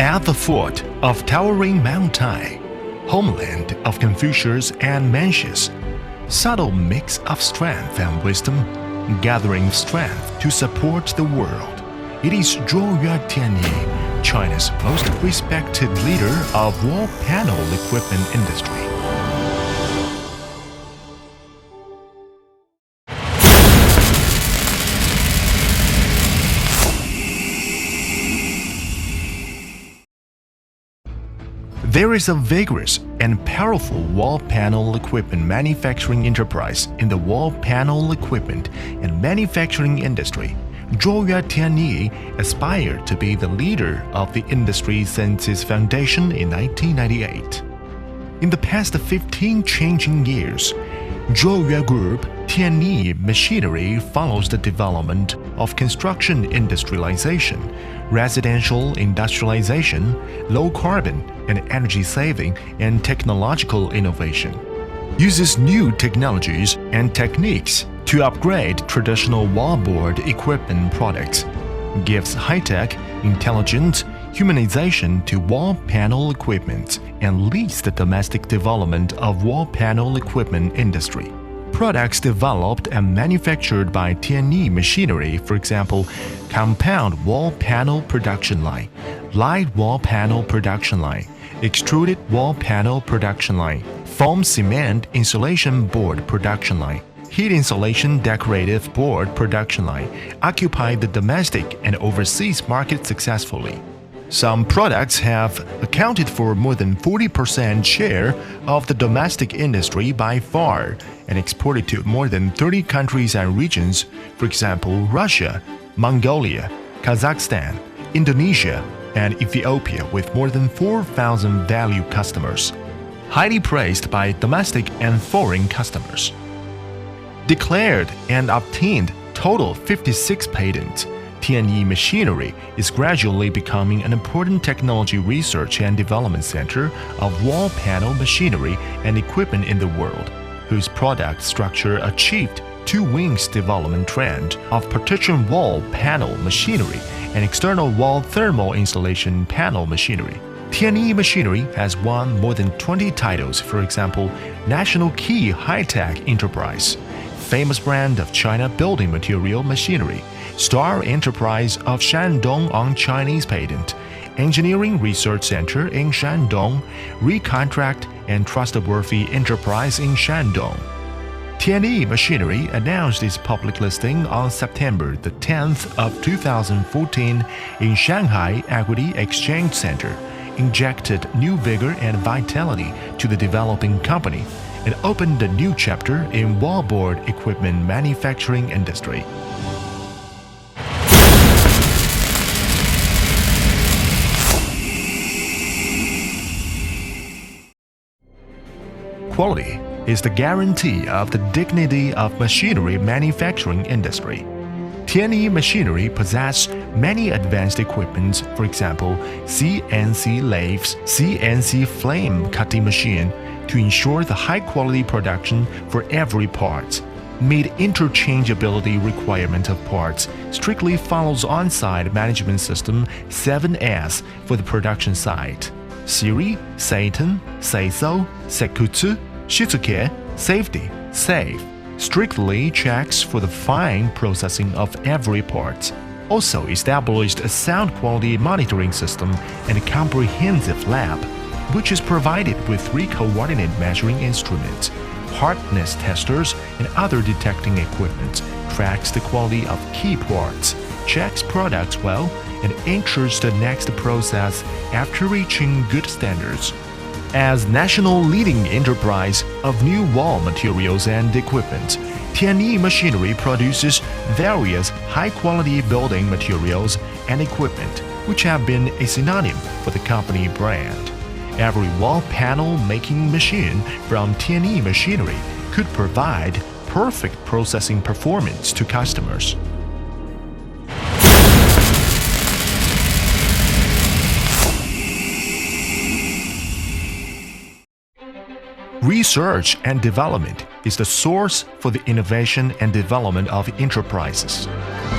At the foot of towering Mount Tai, homeland of Confucius and Mencius, subtle mix of strength and wisdom, gathering strength to support the world. It is Shandong TianYi, China's most respected leader of wall panel equipment industry. There is a vigorous and powerful wall panel equipment manufacturing enterprise in the wall panel equipment and manufacturing industry. Shandong TianYi aspired to be the leader of the industry since its foundation in 1998. In the past 15 changing years, Shandong Group TianYi Machinery follows the development of construction industrialization, residential industrialization, low carbon and energy saving, and technological innovation. Uses new technologies and techniques to upgrade traditional wallboard equipment products. Gives high-tech, intelligent humanization to wall panel equipment and leads the domestic development of wall panel equipment industry. Products developed and manufactured by TianYi Machinery, for example, compound wall panel production line, light wall panel production line, extruded wall panel production line, foam cement insulation board production line, heat insulation decorative board production line, occupy the domestic and overseas market successfully. Some products have accounted for more than 40% share of the domestic industry by far and exported to more than 30 countries and regions, for example, Russia, Mongolia, Kazakhstan, Indonesia, and Ethiopia with more than 4,000 value customers, highly praised by domestic and foreign customers. Declared and obtained total 56 patents, TianYi Machinery is gradually becoming an important technology research and development center of wall panel machinery and equipment in the world, whose product structure achieved two wings development trend of partition wall panel machinery and external wall thermal insulation panel machinery. TianYi Machinery has won more than 20 titles, for example, National Key High-Tech Enterprise, famous brand of China building material machinery, Star Enterprise of Shandong on Chinese patent, Engineering Research Center in Shandong, Recontract and Trustworthy Enterprise in Shandong. TianYi Machinery announced its public listing on September the 10th of 2014 in Shanghai Equity Exchange Center, injected new vigor and vitality to the developing company, and opened a new chapter in wallboard equipment manufacturing industry. Quality is the guarantee of the dignity of machinery manufacturing industry. TianYi Machinery possesses many advanced equipment, for example, CNC lathes, CNC flame cutting machine, to ensure the high-quality production for every part. Meet interchangeability requirement of parts, strictly follows on-site management system 7S for the production site. Siri, Satan, Seiso, Sekutsu, Shizuke, Safety, Safe. Strictly checks for the fine processing of every part. Also established a sound quality monitoring system and a comprehensive lab, which is provided with 3 coordinate measuring instruments, hardness testers, and other detecting equipment, tracks the quality of key parts, checks products well, and ensures the next process after reaching good standards. As national leading enterprise of new wall materials and equipment, TianYi Machinery produces various high-quality building materials and equipment, which have been a synonym for the company brand. Every wall panel making machine from TianYi Machinery could provide perfect processing performance to customers. Research and development is the source for the innovation and development of enterprises.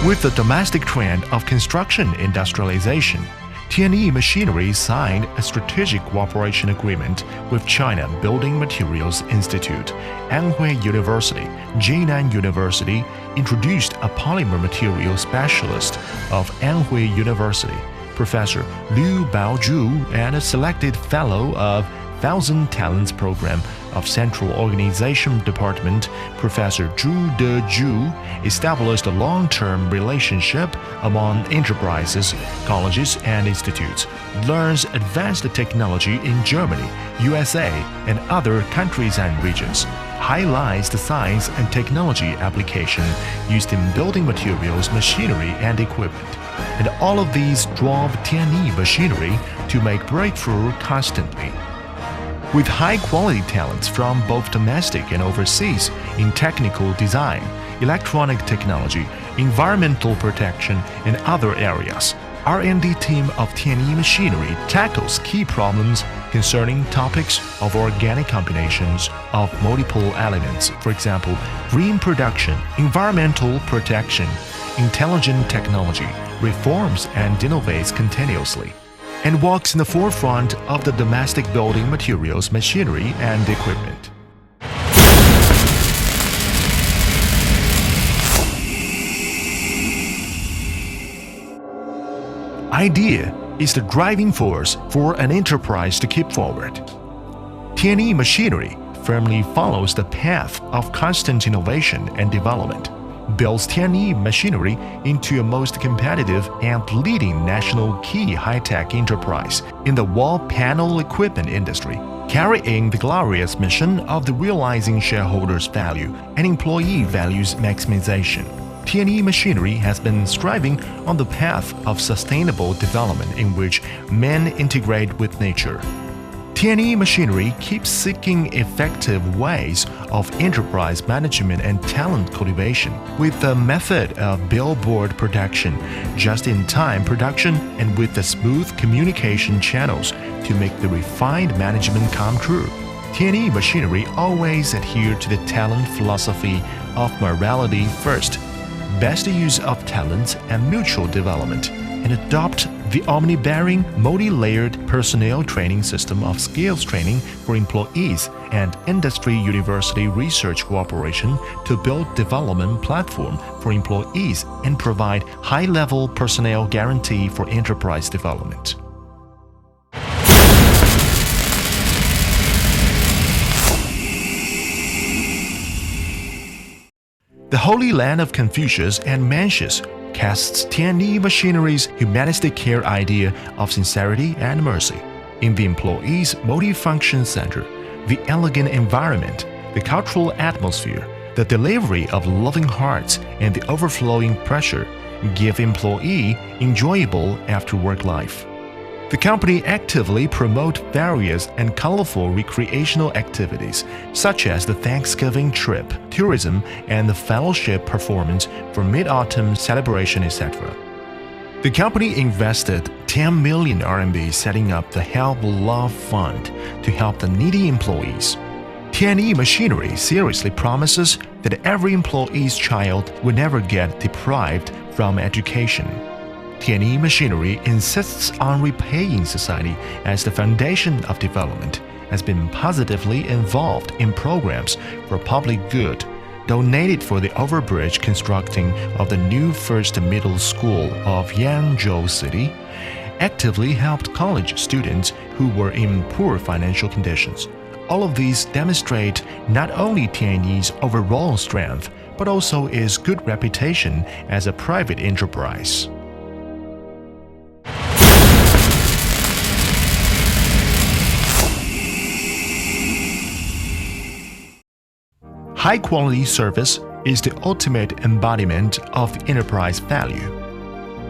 With the domestic trend of construction industrialization, TianYi Machinery signed a strategic cooperation agreement with China Building Materials Institute, Anhui University, Jinan University, introduced a polymer material specialist of Anhui University, Professor Liu Baozhu, and a selected fellow of Thousand Talents Program of Central Organization Department, Professor Zhu Dezhu, established a long-term relationship among enterprises, colleges, and institutes, learns advanced technology in Germany, USA, and other countries and regions, highlights the science and technology application used in building materials, machinery, and equipment. And all of these drove TianYi Machinery to make breakthrough constantly. With high-quality talents from both domestic and overseas in technical design, electronic technology, environmental protection, and other areas, R&D team of TianYi Machinery tackles key problems concerning topics of organic combinations of multiple elements, for example, green production, environmental protection, intelligent technology, reforms and innovates continuously, and walks in the forefront of the domestic building materials, machinery, and equipment. Idea is the driving force for an enterprise to keep forward. TianYi Machinery firmly follows the path of constant innovation and development, builds TianYi Machinery into a most competitive and leading national key high-tech enterprise in the wall panel equipment industry, carrying the glorious mission of the realizing shareholders' value and employee values maximization. TianYi Machinery has been striving on the path of sustainable development in which men integrate with nature. TianYi Machinery keeps seeking effective ways of enterprise management and talent cultivation with the method of billboard production, just-in-time production, and with the smooth communication channels to make the refined management come true. TianYi Machinery always adhere to the talent philosophy of morality first, best use of talents and mutual development, and adopt the omni-bearing, multi-layered personnel training system of skills training for employees and industry-university research cooperation to build development platform for employees and provide high-level personnel guarantee for enterprise development. The Holy Land of Confucius and Mencius casts TianYi Machinery's humanistic care idea of sincerity and mercy in the employee's multifunction center, the elegant environment, the cultural atmosphere, the delivery of loving hearts, and the overflowing pressure give employee enjoyable after-work life. The company actively promotes various and colorful recreational activities, such as the Thanksgiving trip, tourism, and the fellowship performance for Mid-Autumn celebration, etc. The company invested 10 million RMB setting up the Help Love Fund to help the needy employees. TianYi Machinery seriously promises that every employee's child will never get deprived from education. TianYi Machinery insists on repaying society as the foundation of development, has been positively involved in programs for public good, donated for the overbridge constructing of the new first middle school of Yangzhou City, actively helped college students who were in poor financial conditions. All of these demonstrate not only TianYi's overall strength, but also its good reputation as a private enterprise. High-quality service is the ultimate embodiment of enterprise value.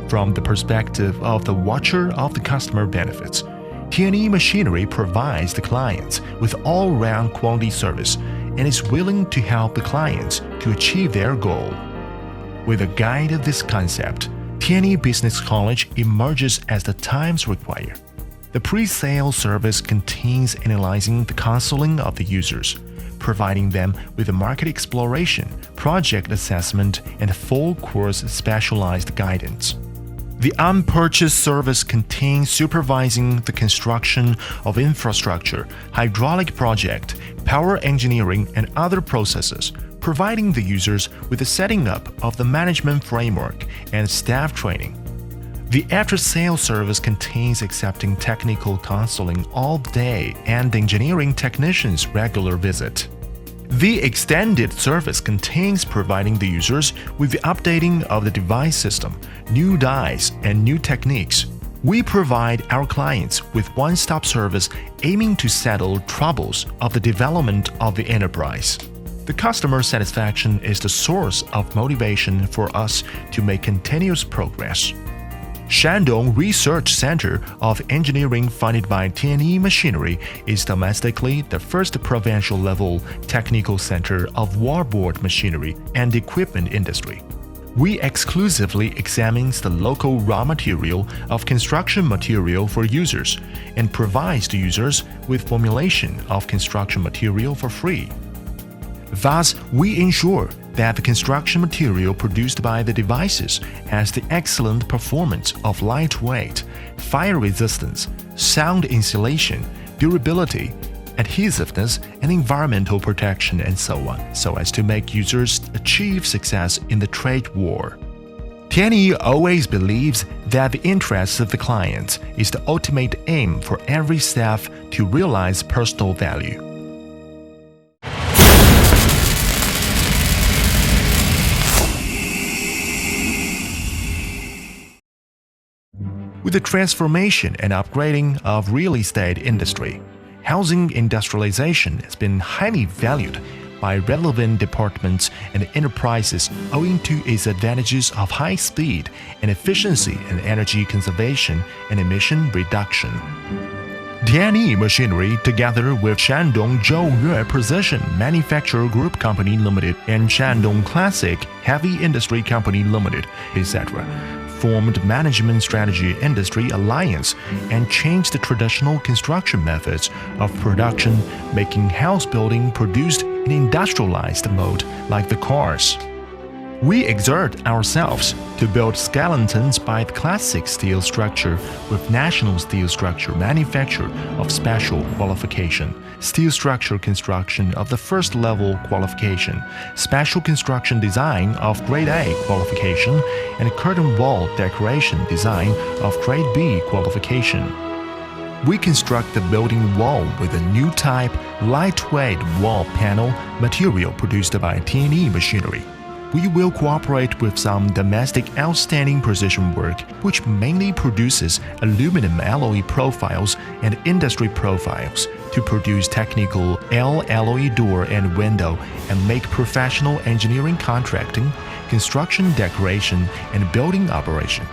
From the perspective of the watcher of the customer benefits, TianYi Machinery provides the clients with all-round quality service and is willing to help the clients to achieve their goal. With a guide of this concept, TianYi Business College emerges as the times require. The pre-sale service contains analyzing the counseling of the users, providing them with a market exploration, project assessment, and full-course specialized guidance. The unpurchased service contains supervising the construction of infrastructure, hydraulic project, power engineering, and other processes, providing the users with the setting up of the management framework and staff training. The after-sales service contains accepting technical counseling all day and engineering technicians' regular visit. The extended service contains providing the users with the updating of the device system, new dies, and new techniques. We provide our clients with one-stop service aiming to settle troubles of the development of the enterprise. The customer satisfaction is the source of motivation for us to make continuous progress. Shandong Research Center of Engineering funded by TianYi Machinery is domestically the first provincial-level technical center of wallboard machinery and equipment industry. We exclusively examine the local raw material of construction material for users and provides the users with formulation of construction material for free. Thus, we ensure that the construction material produced by the devices has the excellent performance of lightweight, fire resistance, sound insulation, durability, adhesiveness, and environmental protection, and so on, so as to make users achieve success in the trade war. TianYi always believes that the interests of the client is the ultimate aim for every staff to realize personal value. With the transformation and upgrading of real estate industry, housing industrialization has been highly valued by relevant departments and enterprises owing to its advantages of high speed and efficiency in energy conservation and emission reduction. TianYi Machinery, together with Shandong Zhouyue Precision Manufacture Group Company Limited and Shandong Classic Heavy Industry Company Limited, etc., formed Management Strategy Industry Alliance and changed the traditional construction methods of production, making house building produced in industrialized mode like the cars. We exert ourselves to build skeletons by the classic steel structure with national steel structure manufacture of special qualification, steel structure construction of the first level qualification, special construction design of grade A qualification, and curtain wall decoration design of grade B qualification. We construct the building wall with a new type lightweight wall panel material produced by TianYi Machinery. We will cooperate with some domestic outstanding precision work, which mainly produces aluminum alloy profiles and industry profiles, to produce technical alloy door and window and make professional engineering contracting, construction decoration, and building operation.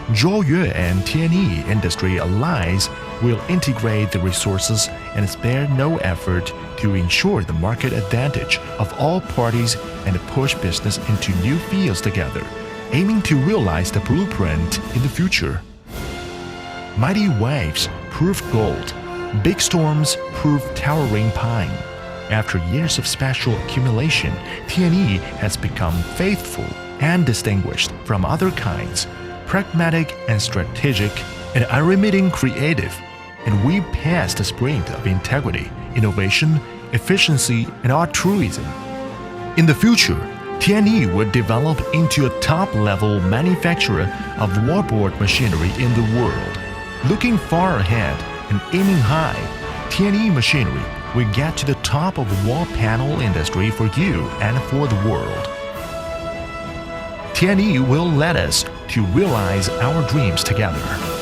Zhouyue and TianYi Industry Alliance will integrate the resources and spare no effort to ensure the market advantage of all parties and push business into new fields together, aiming to realize the blueprint in the future. Mighty waves prove gold, big storms prove towering pine. After years of special accumulation, TianYi has become faithful and distinguished from other kinds, pragmatic and strategic, and unremitting creative, and we pass the sprint of integrity, innovation, efficiency, and altruism. In the future, TianYi will develop into a top-level manufacturer of wallboard machinery in the world. Looking far ahead and aiming high, TianYi Machinery will get to the top of the wall panel industry for you and for the world. TianYi will let us to realize our dreams together.